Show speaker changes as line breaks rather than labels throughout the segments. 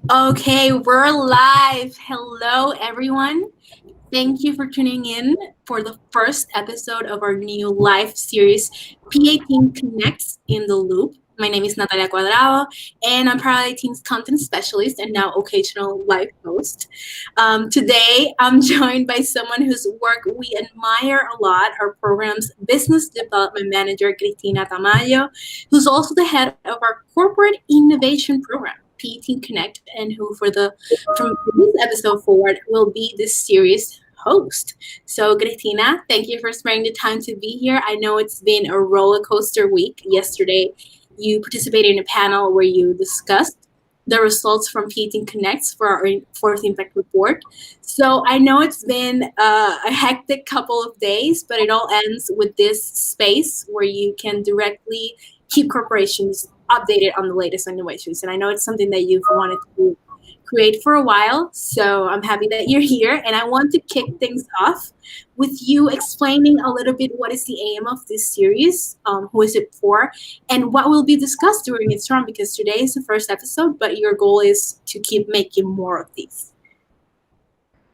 Okay, we're live. Hello, everyone. Thank you for tuning in for the first episode of our new live series, P18 Connects in the Loop. My name is Natalia Cuadrado, and I'm P18's content specialist and now occasional live host. Today, I'm joined by someone whose work we admire a lot, our program's business development manager, Cristina Tamayo, who's also the head of our corporate innovation program, P18 Connect, and who from this episode forward will be this series host. So, Cristina, thank you for sparing the time to be here. I know it's been a roller coaster week. Yesterday, you participated in a panel where you discussed the results from P18 Connects for our fourth impact report. So I know it's been a hectic couple of days, but it all ends with this space where you can directly keep corporations updated on the latest innovations. And I know it's something that you've wanted to create for a while. So I'm happy that you're here. And I want to kick things off with you explaining a little bit what is the aim of this series, who is it for, and what will be discussed during its run, because today is the first episode, but your goal is to keep making more of these.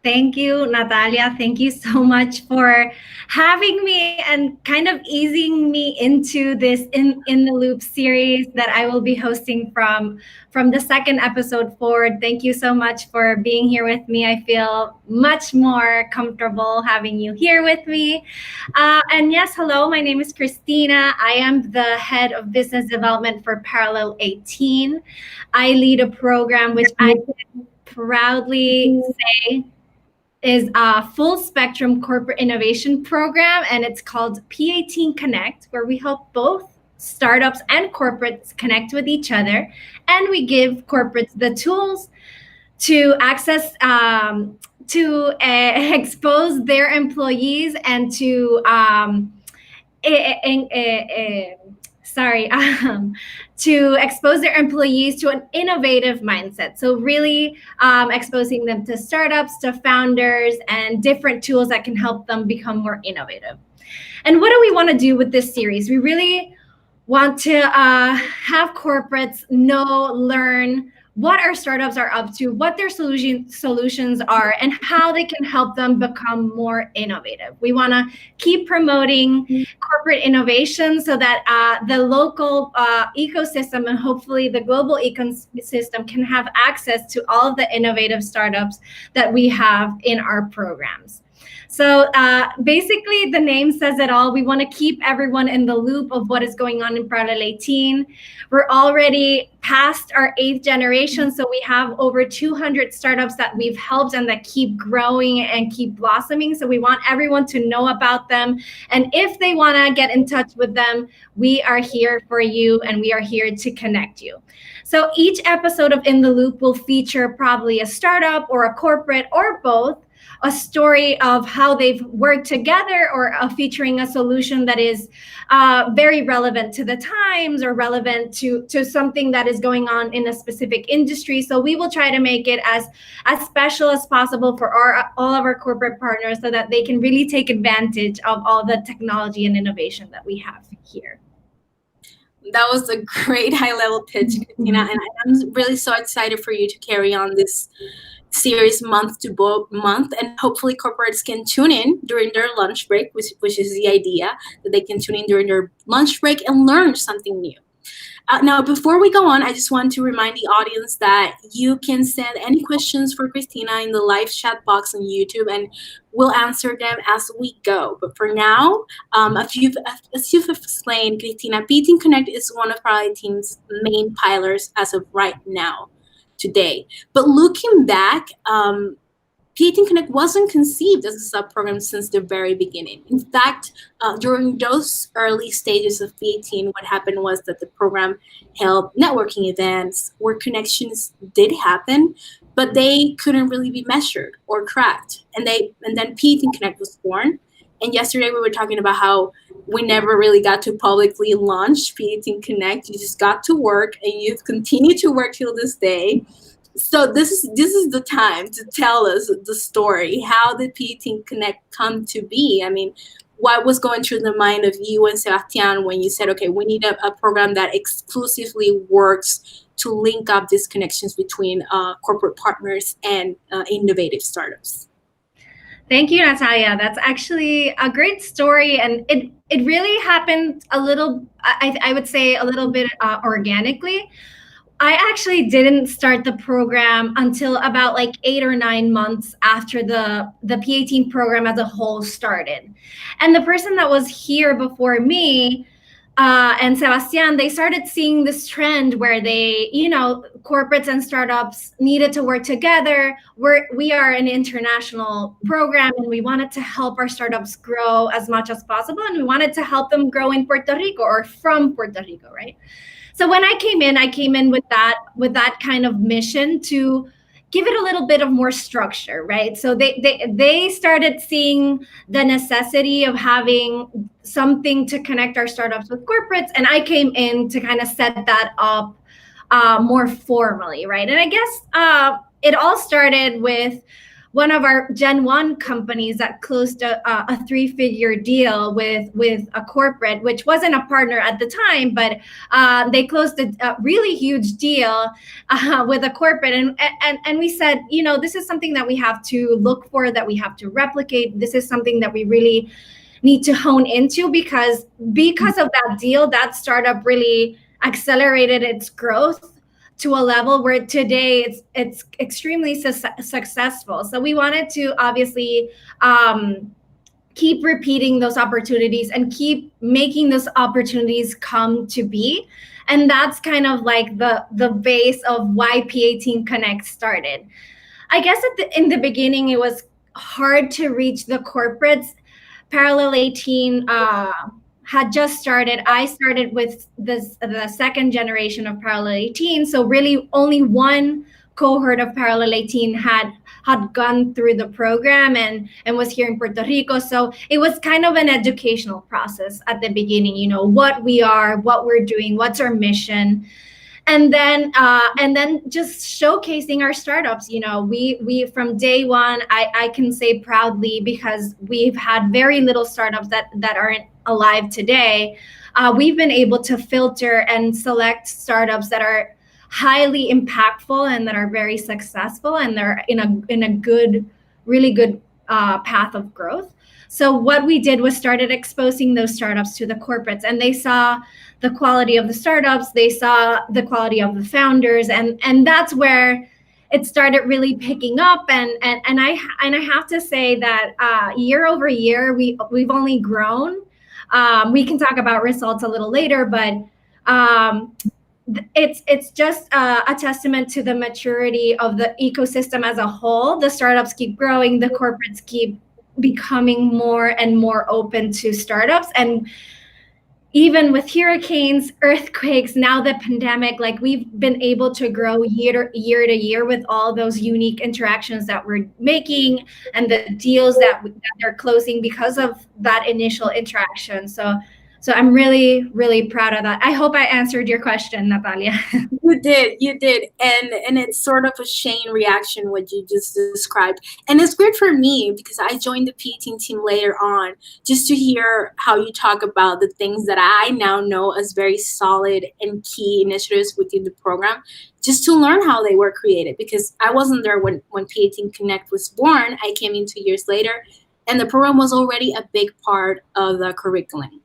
Thank you, Natalia. Thank you so much for having me and kind of easing me into this in the Loop series that I will be hosting from the second episode forward. Thank you so much for being here with me. I feel much more comfortable having you here with me. And yes, hello, my name is Cristina. I am the head of business development for Parallel 18. I lead a program which I can proudly say is a full spectrum corporate innovation program, and it's called P18 Connect, where we help both startups and corporates connect with each other, and we give corporates the tools to access to expose their employees and to sorry, to expose their employees to an innovative mindset. So really exposing them to startups, to founders, and different tools that can help them become more innovative. And what do we want to do with this series? We really want to have corporates know, learn what our startups are up to, what their solutions are, and how they can help them become more innovative. We want to keep promoting corporate innovation so that the local ecosystem and hopefully the global ecosystem can have access to all of the innovative startups that we have in our programs. So basically, the name says it all. We want to keep everyone in the loop of what is going on in Parallel 18. We're already past our 8th generation, so we have over 200 startups that we've helped and that keep growing and keep blossoming. So we want everyone to know about them. And if they want to get in touch with them, we are here for you and we are here to connect you. So each episode of In the Loop will feature probably a startup or a corporate or both, a story of how they've worked together, or featuring a solution that is very relevant to the times or relevant to something that is going on in a specific industry. So we will try to make it as special as possible for all of our corporate partners so that they can really take advantage of all the technology and innovation that we have here.
That was a great high-level pitch, Cristina, and I'm really so excited for you to carry on this series month to month, and hopefully corporates can tune in during their lunch break, which is the idea, that they can tune in during their lunch break and learn something new. Now, before we go on, I just want to remind the audience that you can send any questions for Cristina in the live chat box on YouTube, and we'll answer them as we go. But for now, as you've explained, Cristina, P18 Connect is one of our team's main pillars as of right now, today. But looking back, P18 Connect wasn't conceived as a sub-program since the very beginning. In fact, during those early stages of P18, what happened was that the program held networking events where connections did happen, but they couldn't really be measured or tracked. And then P18 Connect was born. And yesterday we were talking about how we never really got to publicly launch P18 Connect. You just got to work, and you've continued to work till this day. So this is the time to tell us the story. How did P18 Connect come to be? I mean, what was going through the mind of you and Sebastian when you said, okay, we need a program that exclusively works to link up these connections between corporate partners and innovative startups?
Thank you, Natalia. That's actually a great story, and it really happened a little. I would say a little bit organically. I actually didn't start the program until about like 8 or 9 months after the P18 program as a whole started. And the person that was here before me, and Sebastian, they started seeing this trend where they, corporates and startups needed to work together. We are an international program, and we wanted to help our startups grow as much as possible, and we wanted to help them grow in Puerto Rico or from Puerto Rico, right? So when I came in with that kind of mission to give it a little bit of more structure, right? So they started seeing the necessity of having something to connect our startups with corporates, and I came in to kind of set that up more formally, right? And I guess it all started with one of our Gen 1 companies that closed a three-figure deal with a corporate, which wasn't a partner at the time, but they closed a really huge deal with a corporate. And we said, this is something that we have to look for, that we have to replicate. This is something that we really need to hone into because of that deal, that startup really accelerated its growth to a level where today it's extremely successful. So we wanted to obviously keep repeating those opportunities and keep making those opportunities come to be. And that's kind of like the base of why P18 Connect started. I guess in the beginning, it was hard to reach the corporates. Parallel 18 had just started. I started with the second generation of Parallel 18. So really only one cohort of Parallel 18 had gone through the program and was here in Puerto Rico. So it was kind of an educational process at the beginning, what we are, what we're doing, what's our mission. And then just showcasing our startups. We from day one, I can say proudly, because we've had very little startups that aren't alive today. We've been able to filter and select startups that are highly impactful and that are very successful, and they're in a good, really good path of growth. So what we did was started exposing those startups to the corporates, and they saw the quality of the startups, they saw the quality of the founders, and that's where it started really picking up. And I have to say that year over year, we've only grown. We can talk about results a little later, but it's just a testament to the maturity of the ecosystem as a whole. The startups keep growing, the corporates keep becoming more and more open to startups. And even with hurricanes, earthquakes, now the pandemic, like we've been able to grow year to year with all those unique interactions that we're making and the deals that they're closing because of that initial interaction. So I'm really, really proud of that. I hope I answered your question, Natalia.
You did. And it's sort of a chain reaction, what you just described. And it's weird for me because I joined the P18 team later on, just to hear how you talk about the things that I now know as very solid and key initiatives within the program, just to learn how they were created, because I wasn't there when P18 Connect was born. I came in 2 years later, and the program was already a big part of the curriculum.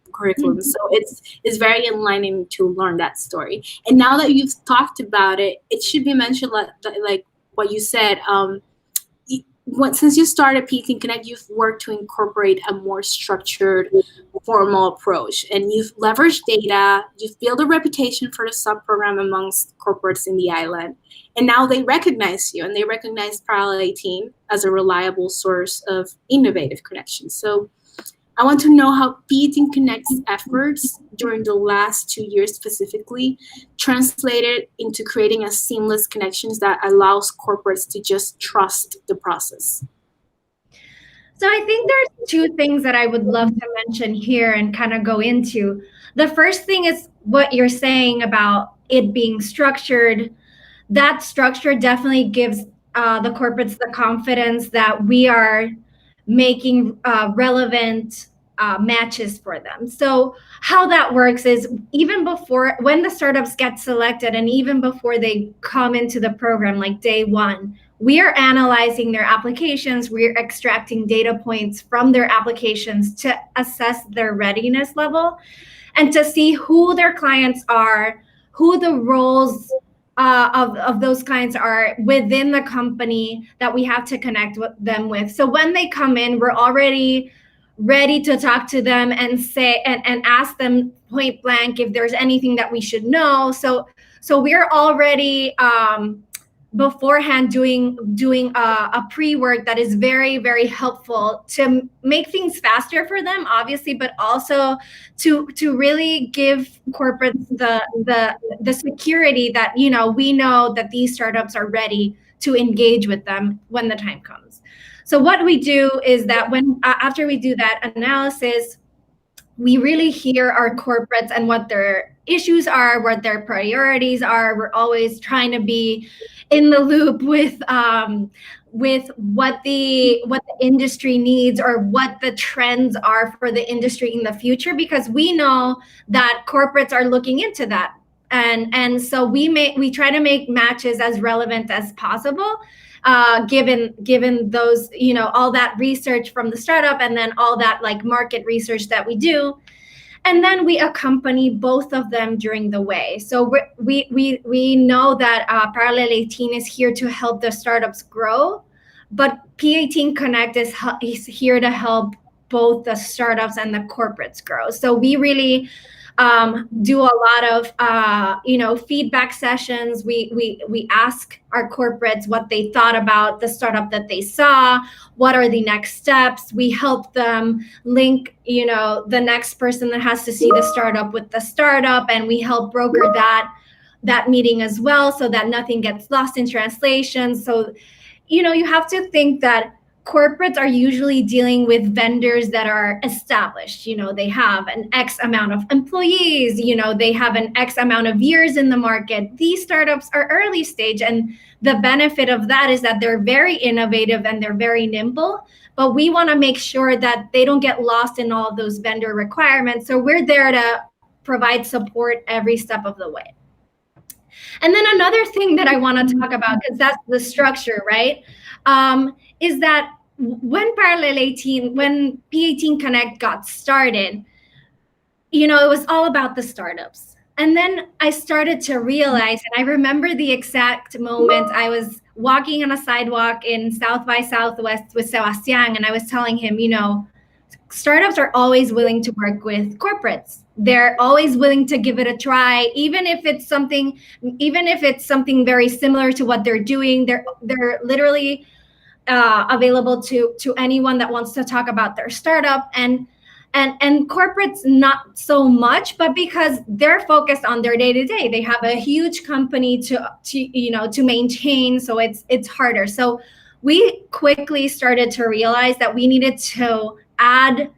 So it's very enlightening to learn that story. And now that you've talked about it, it should be mentioned like what you said. Since you started P18 Connect, you've worked to incorporate a more structured, formal approach, and you've leveraged data. You've built a reputation for the sub-program amongst corporates in the island, and now they recognize you, and they recognize Parallel 18 as a reliable source of innovative connections. So I want to know how P18 Connect's efforts during the last 2 years specifically translated into creating a seamless connections that allows corporates to just trust the process.
So I think there's two things that I would love to mention here and kind of go into. The first thing is what you're saying about it being structured. That structure definitely gives the corporates the confidence that we are making relevant matches for them. So how that works is even before when the startups get selected and even before they come into the program, like day one, we are analyzing their applications. We're extracting data points from their applications to assess their readiness level and to see who their clients are, who the roles of those clients are within the company that we have to connect with them with. So when they come in, we're already ready to talk to them and say and ask them point blank if there's anything that we should know. So we're already beforehand doing a pre-work that is very, very helpful to make things faster for them, obviously, but also to really give corporates the security that, you know, we know that these startups are ready to engage with them when the time comes. So what we do is that when after we do that analysis, we really hear our corporates and what their issues are, what their priorities are. We're always trying to be in the loop with what the industry needs or what the trends are for the industry in the future, because we know that corporates are looking into that. And so we try to make matches as relevant as possible, given those, you know, all that research from the startup and then all that like market research that we do. And then we accompany both of them during the way. So we know that Parallel 18 is here to help the startups grow, but P18 Connect is here to help both the startups and the corporates grow. So we really do a lot of feedback sessions. We ask our corporates what they thought about the startup that they saw, what are the next steps. We help them link, you know, the next person that has to see the startup with the startup, and we help broker that meeting as well, so that nothing gets lost in translation. So, you know, you have to think that corporates are usually dealing with vendors that are established. You know, they have an X amount of employees, you know, they have an X amount of years in the market. These startups are early stage, and the benefit of that is that they're very innovative and they're very nimble, but we want to make sure that they don't get lost in all of those vendor requirements. So we're there to provide support every step of the way. And then another thing that I want to talk about, because that's the structure, right? Is that when Parallel 18, when P18 Connect got started, you know, it was all about the startups. And then I started to realize, and I remember the exact moment I was walking on a sidewalk in South by Southwest with Sebastian, and I was telling him, you know, startups are always willing to work with corporates. They're always willing to give it a try, even if it's something very similar to what they're doing. They're literally available to anyone that wants to talk about their startup, and corporates not so much, but because they're focused on their day-to-day. They have a huge company to maintain, so it's harder. So we quickly started to realize that we needed to add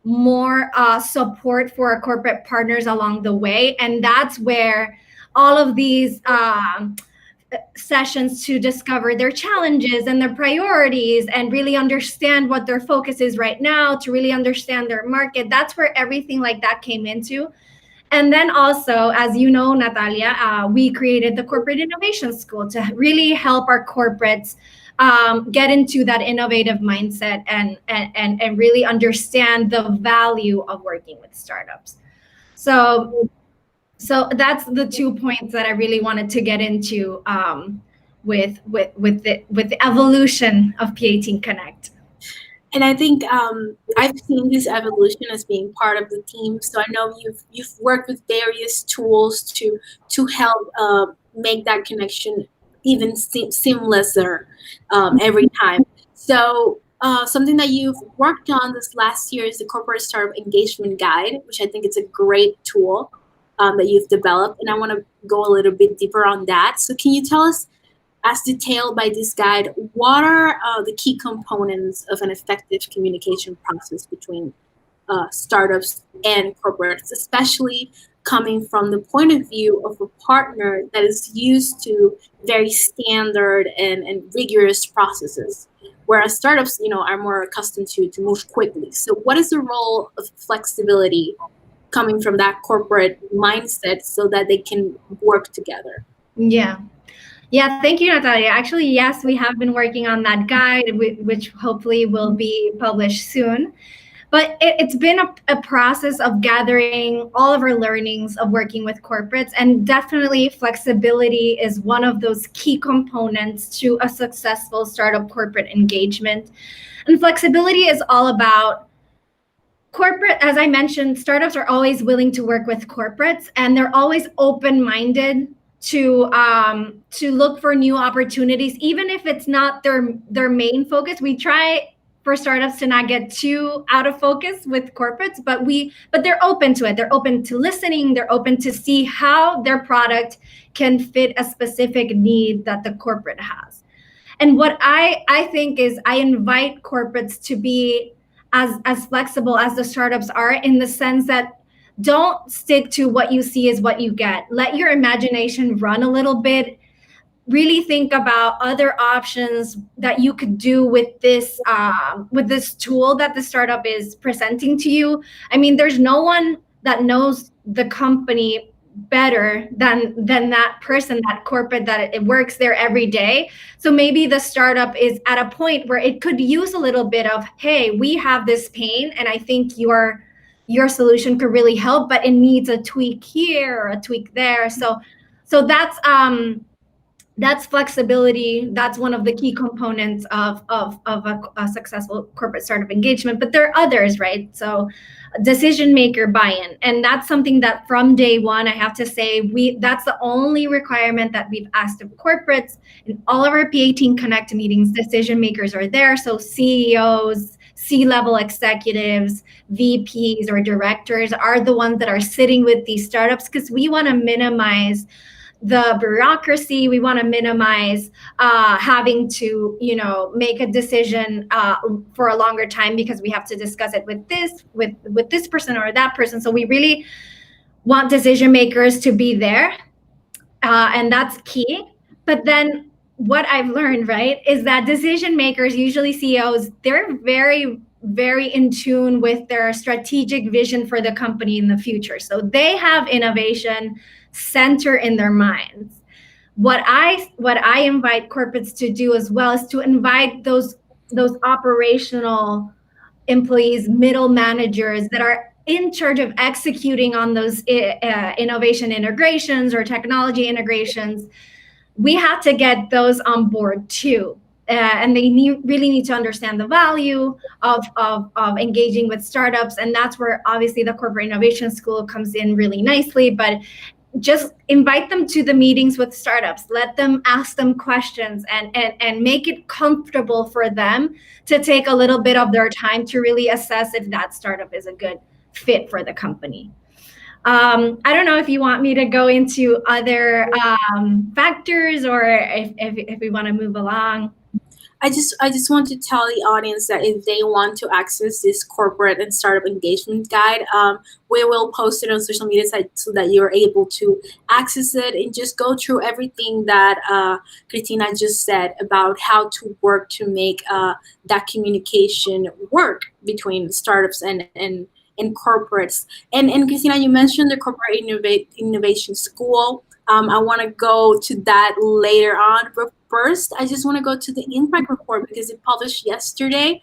more support for our corporate partners along the way, and that's where all of these sessions to discover their challenges and their priorities and really understand what their focus is right now, to really understand their market. That's where everything like that came into. And then also, as you know, Natalia, we created the Corporate Innovation School to really help our corporates get into that innovative mindset and really understand the value of working with startups. So that's the 2 points that I really wanted to get into with the evolution of P18 Connect.
And I think I've seen this evolution as being part of the team. So I know you've worked with various tools to help make that connection even seamlesser every time. So something that you've worked on this last year is the Corporate Startup Engagement Guide, which I think it's a great tool that you've developed. And I want to go a little bit deeper on that. So can you tell us, as detailed by this guide, what are the key components of an effective communication process between startups and corporates, especially coming from the point of view of a partner that is used to very standard and rigorous processes, whereas startups, are more accustomed to move quickly. So what is the role of flexibility coming from that corporate mindset so that they can work together?
Yeah. Yeah, thank you, Natalia. Actually, yes, we have been working on that guide, which hopefully will be published soon. But it's been a process of gathering all of our learnings of working with corporates, and definitely flexibility is one of those key components to a successful startup corporate engagement. And flexibility is all about corporate, as I mentioned, startups are always willing to work with corporates, and they're always open-minded to look for new opportunities, even if it's not their main focus. We try for startups to not get too out of focus with corporates, but they're open to it. They're open to listening. They're open to see how their product can fit a specific need that the corporate has. And what I think is, I invite corporates to be as flexible as the startups are, in the sense that don't stick to what you see is what you get. Let your imagination run a little bit. Really think about other options that you could do with this tool that the startup is presenting to you. I mean, there's no one that knows the company better than that person, that corporate, that it works there every day. So maybe the startup is at a point where it could use a little bit of, hey, we have this pain, and I think your solution could really help, but it needs a tweak here or a tweak there. So that's flexibility. That's one of the key components of a successful corporate startup engagement. But there are others, right? So decision maker buy-in. And that's something that from day one, I have to say, that's the only requirement that we've asked of corporates. In all of our P18 Connect meetings, decision makers are there. So CEOs, C-level executives, VPs, or directors are the ones that are sitting with these startups, because we want to minimize the bureaucracy. We want to minimize having to, make a decision for a longer time, because we have to discuss it with this person or that person. So we really want decision makers to be there, and that's key. But then what I've learned, right, is that decision makers, usually CEOs, they're very, very in tune with their strategic vision for the company in the future. So they have innovation center in their minds. What I invite corporates to do as well is to invite those operational employees, middle managers that are in charge of executing on those innovation integrations or technology integrations. We have to get those on board too. And they really need to understand the value of engaging with startups. And that's where obviously the Corporate Innovation School comes in really nicely. But just invite them to the meetings with startups. Let them ask them questions, and make it comfortable for them to take a little bit of their time to really assess if that startup is a good fit for the company. I don't know if you want me to go into other factors, or if we want to move along.
I just want to tell the audience that if they want to access this corporate and startup engagement guide, we will post it on social media sites so that you're able to access it and just go through everything that Cristina just said about how to work to make that communication work between startups and corporates. And Cristina, you mentioned the Corporate Innovation School. I want to go to that later on, but first, I just want to go to the impact report because it published yesterday,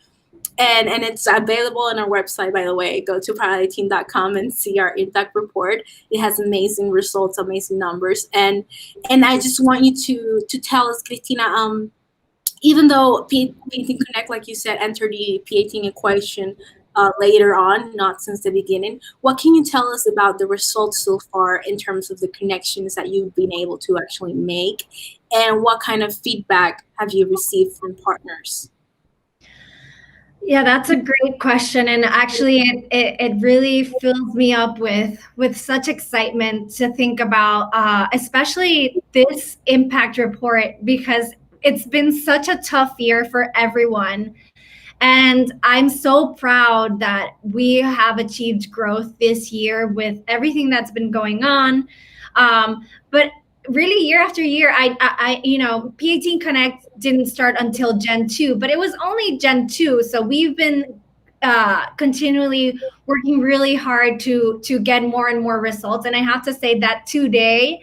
and it's available on our website, by the way. Go to P18.com and see our impact report. It has amazing results, amazing numbers, and I just want you to tell us, Cristina, even though P18 Connect, like you said, entered the P18 equation later on, not since the beginning, what can you tell us about the results so far in terms of the connections that you've been able to actually make, and what kind of feedback have you received from partners?
Yeah, that's a great question, and actually, it really fills me up with such excitement to think about, especially this impact report, because it's been such a tough year for everyone. And I'm so proud that we have achieved growth this year with everything that's been going on. But really year after year, P18 Connect didn't start until Gen 2, but it was only Gen 2. So we've been continually working really hard to get more and more results. And I have to say that today,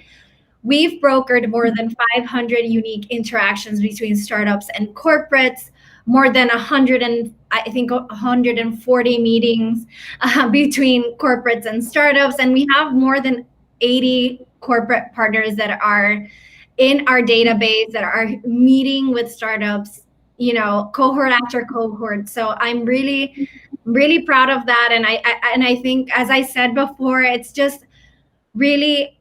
we've brokered more than 500 unique interactions between startups and corporates, more than 100 and I think 140 meetings between corporates and startups, and we have more than 80 corporate partners that are in our database that are meeting with startups, cohort after cohort. So I'm really proud of that, and I think, as I said before, it's just really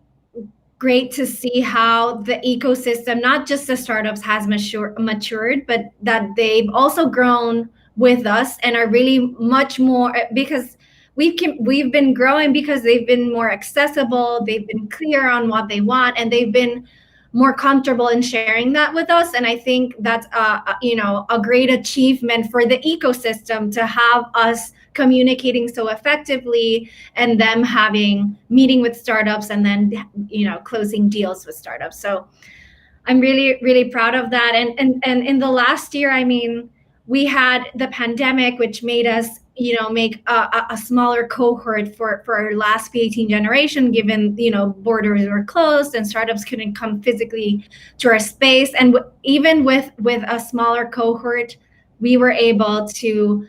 great to see how the ecosystem, not just the startups, has matured, but that they've also grown with us and are really much more, because we've been growing because they've been more accessible, they've been clear on what they want, and they've been more comfortable in sharing that with us. And I think that's a great achievement for the ecosystem to have us communicating so effectively, and them having meeting with startups, and then closing deals with startups. So I'm really proud of that. And in the last year, I mean, we had the pandemic, which made us make a smaller cohort for our last P18 generation, given borders were closed and startups couldn't come physically to our space. And even with a smaller cohort, we were able to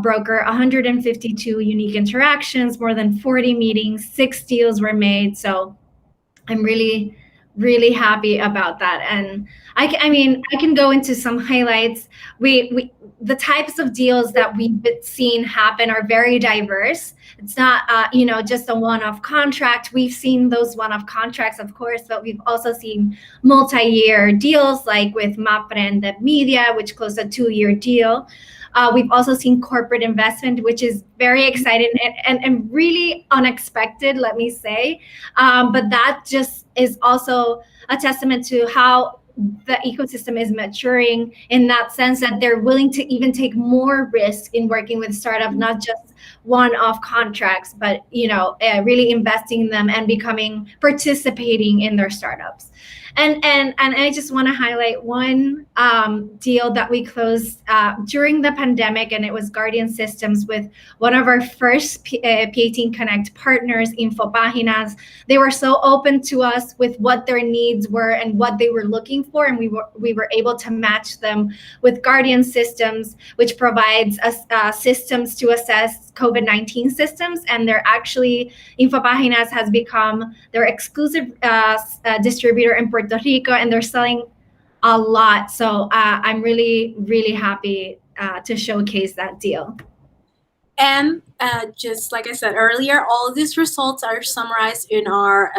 broker 152 unique interactions, more than 40 meetings, 6 deals were made. So I'm really happy about that. And I mean, I can go into some highlights. We the types of deals that we've seen happen are very diverse. It's not just a one-off contract. We've seen those one-off contracts, of course, but we've also seen multi-year deals, like with Maprende Media, which closed a 2-year deal. We've also seen corporate investment, which is very exciting and really unexpected, let me say. But that just is also a testament to how the ecosystem is maturing, in that sense that they're willing to even take more risk in working with startups, not just one-off contracts, but really investing in them and participating in their startups. And I just want to highlight one deal that we closed during the pandemic, and it was Guardian Systems with one of our first P18 Connect partners, Infopáginas. They were so open to us with what their needs were and what they were looking for, and we were able to match them with Guardian Systems, which provides us systems to assess COVID-19 systems. And they're actually, Infopáginas has become their exclusive distributor in Puerto Rico, and they're selling a lot. So I'm really happy to showcase that deal.
And just like I said earlier, all of these results are summarized in our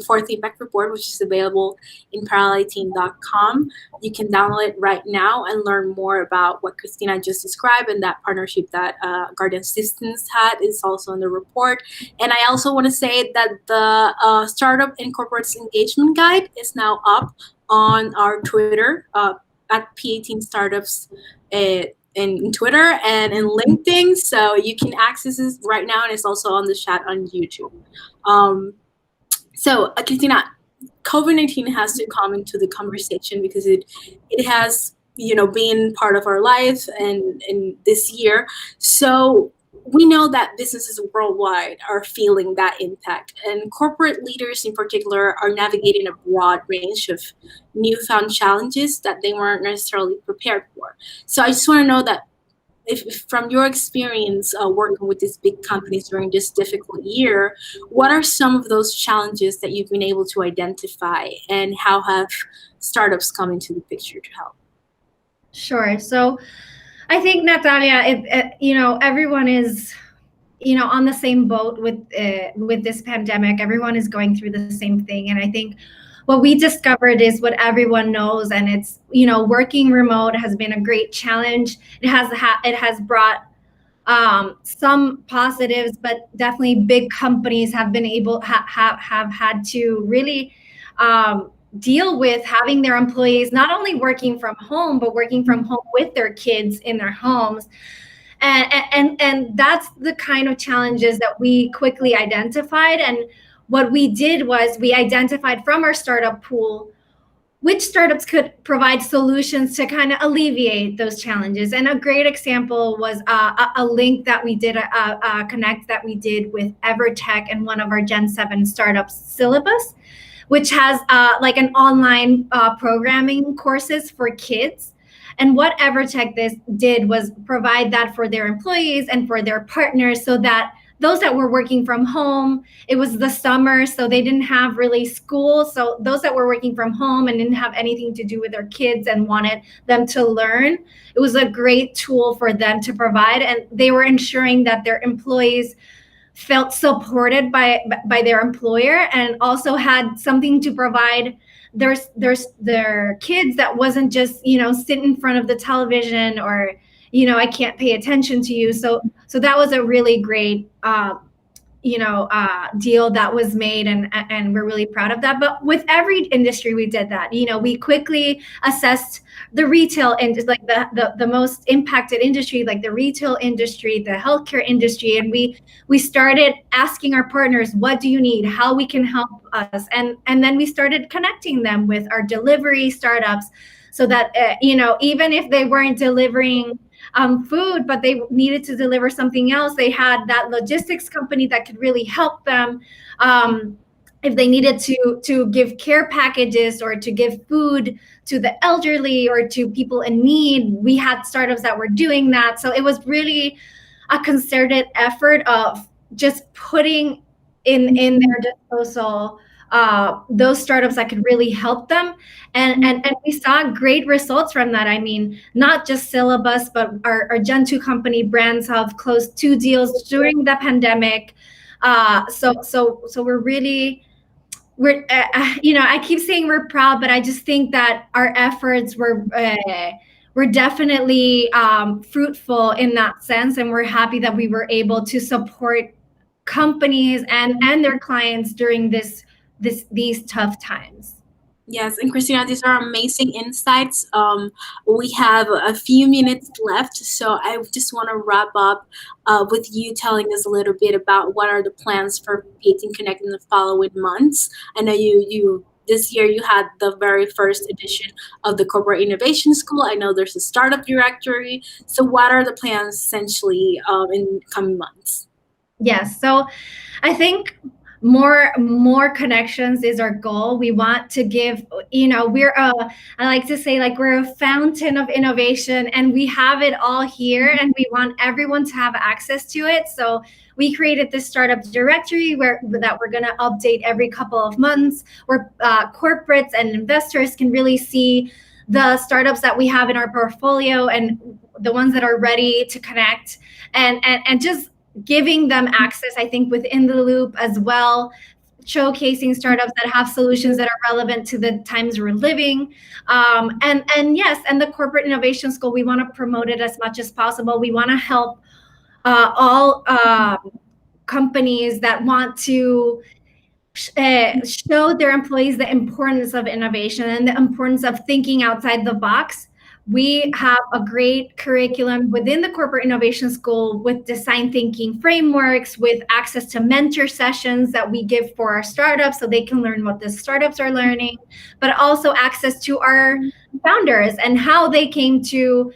fourth impact report, which is available in parallel18.com. You can download it right now and learn more about what Cristina just described, and that partnership that Guardian Systems had is also in the report. And I also want to say that the Startup and Corporates Engagement Guide is now up on our Twitter at P18 Startups. In Twitter and in LinkedIn, so you can access this right now, and it's also on the chat on YouTube. So, Cristina, COVID-19 has to come into the conversation because it has been part of our life and this year. So we know that businesses worldwide are feeling that impact, and corporate leaders in particular are navigating a broad range of newfound challenges that they weren't necessarily prepared for. So I just want to know that if from your experience working with these big companies during this difficult year, what are some of those challenges that you've been able to identify, and how have startups come into the picture to help?
Sure. So I think, Natalia, everyone is, on the same boat with this pandemic. Everyone is going through the same thing, and I think what we discovered is what everyone knows, and it's working remote has been a great challenge. It has brought some positives, but definitely big companies have been able have had to really deal with having their employees not only working from home, but working from home with their kids in their homes. And that's the kind of challenges that we quickly identified. And what we did was we identified from our startup pool which startups could provide solutions to kind of alleviate those challenges. And a great example was a link that we did, a connect that we did with Evertech and one of our Gen 7 startups, Syllabus, which has like an online programming courses for kids. And what Evertech this did was provide that for their employees and for their partners, so that those that were working from home, it was the summer, so they didn't have really school. So those that were working from home and didn't have anything to do with their kids and wanted them to learn, it was a great tool for them to provide. And they were ensuring that their employees felt supported by their employer, and also had something to provide their kids that wasn't just, sit in front of the television, or I can't pay attention to you. So that was a really great deal that was made, and we're really proud of that. But with every industry we did that. We quickly assessed the retail and like the most impacted industry, like the retail industry, the healthcare industry, and we started asking our partners, what do you need, how we can help us, and then we started connecting them with our delivery startups, so that even if they weren't delivering food, but they needed to deliver something else, they had that logistics company that could really help them. If they needed to give care packages or to give food to the elderly or to people in need, we had startups that were doing that. So it was really a concerted effort of just putting in their disposal those startups that could really help them, and we saw great results from that. I mean, not just Syllabus, but our Gen 2 company Brands have closed 2 deals during the pandemic. So we're really, I keep saying we're proud, but I just think that our efforts were definitely fruitful in that sense, and we're happy that we were able to support companies and their clients during these tough times.
Yes, and Christina, these are amazing insights. We have a few minutes left, so I just want to wrap up with you telling us a little bit about what are the plans for P18 Connect in the following months. I know you this year you had the very first edition of the Corporate Innovation School. I know there's a startup directory. So what are the plans essentially in coming months?
Yes, so I think more connections is our goal. We want to give, I like to say, like, we're a fountain of innovation, and we have it all here, and we want everyone to have access to it. So we created this startup directory that we're going to update every couple of months, where corporates and investors can really see the startups that we have in our portfolio and the ones that are ready to connect, and just giving them access, I think, within the loop as well, showcasing startups that have solutions that are relevant to the times we're living. And yes, and the Corporate Innovation School, we want to promote it as much as possible. We want to help all companies that want to show their employees the importance of innovation and the importance of thinking outside the box. We have a great curriculum within the Corporate Innovation School with design thinking frameworks, with access to mentor sessions that we give for our startups so they can learn what the startups are learning, but also access to our founders and how they came to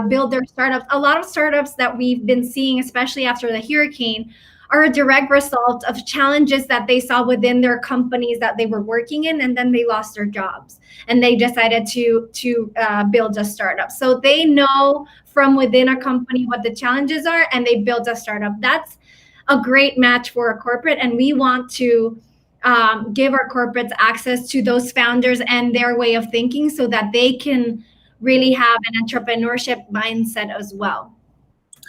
build their startups. A lot of startups that we've been seeing, especially after the hurricane, are a direct result of challenges that they saw within their companies that they were working in, and then they lost their jobs and they decided to build a startup. So they know from within a company what the challenges are, and they built a startup. That's a great match for a corporate, and we want to give our corporates access to those founders and their way of thinking so that they can really have an entrepreneurship mindset as well.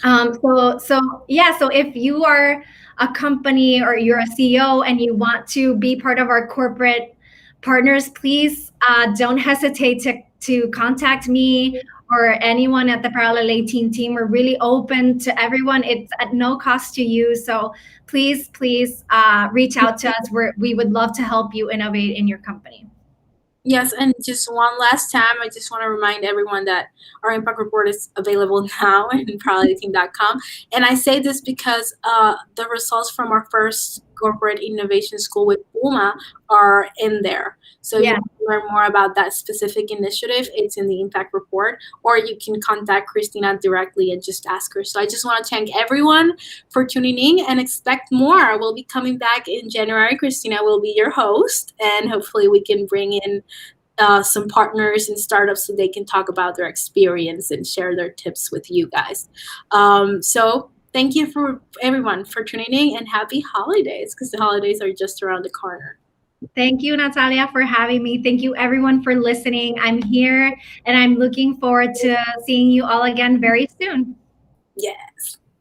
So if you are a company or you're a CEO and you want to be part of our corporate partners, please don't hesitate to contact me or anyone at the Parallel 18 team. We're really open to everyone. It's at no cost to you. So please reach out to us. We would love to help you innovate in your company.
Yes, and just one last time, I just want to remind everyone that our impact report is available now in paralleloteam.com. And I say this because the results from our first corporate innovation school with Puma are in there. So if you
Yeah.
want to learn more about that specific initiative, it's in the impact report, or you can contact Christina directly and just ask her. So I just want to thank everyone for tuning in and expect more. We'll be coming back in January. Christina will be your host, and hopefully we can bring in some partners and startups so they can talk about their experience and share their tips with you guys. So thank you for everyone for tuning in, and happy holidays, because the holidays are just around the corner.
Thank you, Natalia, for having me. Thank you, everyone, for listening. I'm here and I'm looking forward to seeing you all again very soon.
Yes.